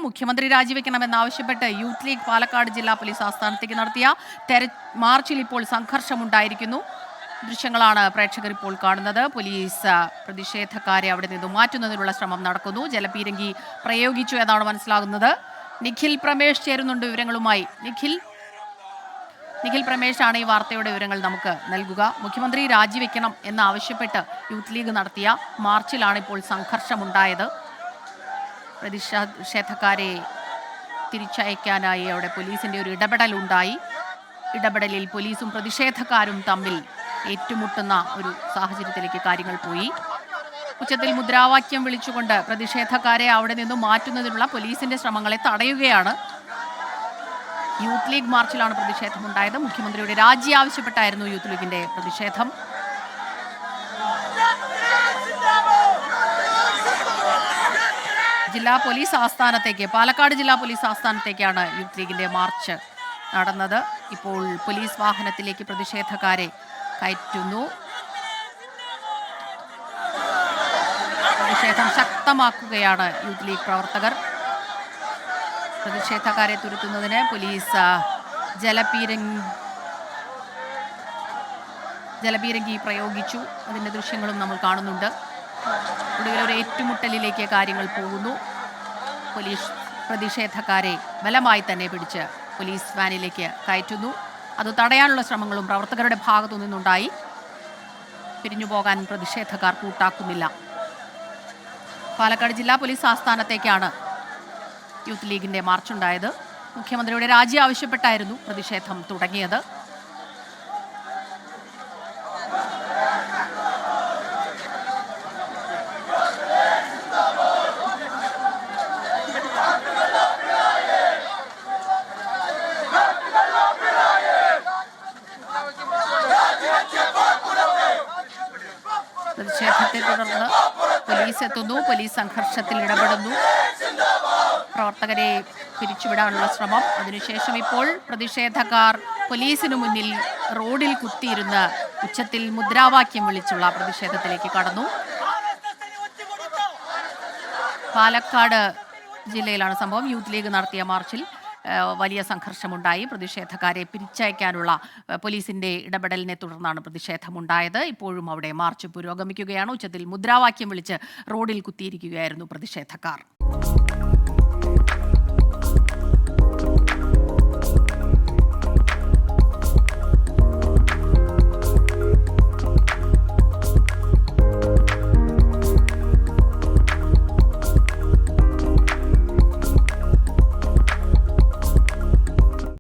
മുഖ്യമന്ത്രി രാജിവെക്കണമെന്നാവശ്യപ്പെട്ട് youth league Palakkad ജില്ലാ police ആസ്ഥാനത്തേക്ക് നടത്തിയ മാർച്ചിൽ ഇപ്പോൾ സംഘർഷമുണ്ടായിരിക്കുന്നു. ദൃശ്യങ്ങളാണ് പ്രേക്ഷകർ ഇപ്പോൾ കാണുന്നത്. പോലീസ് പ്രതിഷേധക്കാരെ അവിടെ നിന്ന് മാറ്റുന്നതിനുള്ള ശ്രമം നടക്കുന്നു. ജലപീരങ്കി പ്രയോഗിച്ചു എന്നാണ് മനസ്സിലാകുന്നത്. നിഖിൽ പ്രമേഷ് ചേരുന്നുണ്ട് വിവരങ്ങളുമായി. നിഖിൽ പ്രമേഷാണ് ഈ വാർത്തയുടെ വിവരങ്ങൾ നമുക്ക് നൽകുക. മുഖ്യമന്ത്രി രാജിവെക്കണം എന്നാവശ്യപ്പെട്ട് യൂത്ത് ലീഗ് നടത്തിയ മാർച്ചിലാണ് ഇപ്പോൾ സംഘർഷമുണ്ടായത്. പ്രതിഷേധക്കാരെ തിരിച്ചയക്കാനായി അവിടെ പോലീസിന്റെ ഒരു ഇടപെടലുണ്ടായി. ഇടപെടലിൽ പോലീസും പ്രതിഷേധക്കാരും തമ്മിൽ ഏറ്റുമുട്ടുന്ന ഒരു സാഹചര്യത്തിലേക്ക് കാര്യങ്ങൾ പോയി. ഉച്ചത്തിൽ മുദ്രാവാക്യം വിളിച്ചുകൊണ്ട് പ്രതിഷേധക്കാരെ അവിടെ നിന്നും മാറ്റുന്നതിനുള്ള പോലീസിന്റെ ശ്രമങ്ങളെ തടയുകയാണ്. യൂത്ത് ലീഗ് മാർച്ചിലാണ് പ്രതിഷേധമുണ്ടായത്. മുഖ്യമന്ത്രിയുടെ രാജി ആവശ്യപ്പെട്ടായിരുന്നു യൂത്ത് ലീഗിന്റെ പ്രതിഷേധം. ജില്ലാ പോലീസ് ആസ്ഥാനത്തേക്ക്, പാലക്കാട് ജില്ലാ പോലീസ് ആസ്ഥാനത്തേക്കാണ് യൂത്ത് ലീഗിന്റെ മാർച്ച് നടന്നത്. ഇപ്പോൾ പോലീസ് വാഹനത്തിലേക്ക് പ്രതിഷേധക്കാരെ കയറ്റുന്നു. പ്രതിഷേധം ശക്തമാക്കുകയാണ് യൂത്ത് ലീഗ് പ്രവർത്തകർ. പ്രതിഷേധക്കാരെ തുരത്തുന്നതിന് പോലീസ് ജലപീരങ്കി പ്രയോഗിച്ചു. അതിൻ്റെ ദൃശ്യങ്ങളും നമ്മൾ കാണുന്നുണ്ട്. ഒടുവിലൊരു ഏറ്റുമുട്ടലിലേക്ക് കാര്യങ്ങൾ പോകുന്നു. പോലീസ് പ്രതിഷേധക്കാരെ ബലമായി തന്നെ പിടിച്ച് പോലീസ് വാനിലേക്ക് കയറ്റുന്നു. അത് തടയാനുള്ള ശ്രമങ്ങളും പ്രവർത്തകരുടെ ഭാഗത്തു നിന്നുണ്ടായി. പിരിഞ്ഞു പോകാൻ പ്രതിഷേധക്കാർ കൂട്ടാക്കുന്നില്ല. പാലക്കാട് ജില്ലാ പോലീസ് ആസ്ഥാനത്തേക്കാണ് യൂത്ത് ലീഗിന്റെ മാർച്ചുണ്ടായത്. മുഖ്യമന്ത്രിയുടെ രാജി ആവശ്യപ്പെട്ടായിരുന്നു പ്രതിഷേധം തുടങ്ങിയത്. പ്രതിഷേധത്തെ തുടർന്ന് പോലീസ് എത്തുന്നു. പോലീസ് സംഘർഷത്തിൽ ഇടപെടുന്നു. പ്രവർത്തകരെ പിരിച്ചുവിടാനുള്ള ശ്രമം. അതിനുശേഷം ഇപ്പോൾ പ്രതിഷേധക്കാർ പോലീസിനു മുന്നിൽ റോഡിൽ കുത്തിയിരുന്ന് ഉച്ചത്തിൽ മുദ്രാവാക്യം വിളിച്ചുള്ള പ്രതിഷേധത്തിലേക്ക് കടന്നു. പാലക്കാട് ജില്ലയിലാണ് സംഭവം. യൂത്ത് ലീഗ് നടത്തിയ മാർച്ചിൽ വലിയ സംഘർഷമുണ്ടായി. പ്രതിഷേധക്കാരെ പിരിച്ചയക്കാനുള്ള പോലീസിന്റെ ഇടപെടലിനെ തുടർന്നാണ് പ്രതിഷേധമുണ്ടായത്. ഇപ്പോഴും അവിടെ മാർച്ച് പുരോഗമിക്കുകയാണ്. ഉച്ചത്തിൽ മുദ്രാവാക്യം വിളിച്ച് റോഡിൽ കുത്തിയിരിക്കുകയായിരുന്നു പ്രതിഷേധക്കാർ.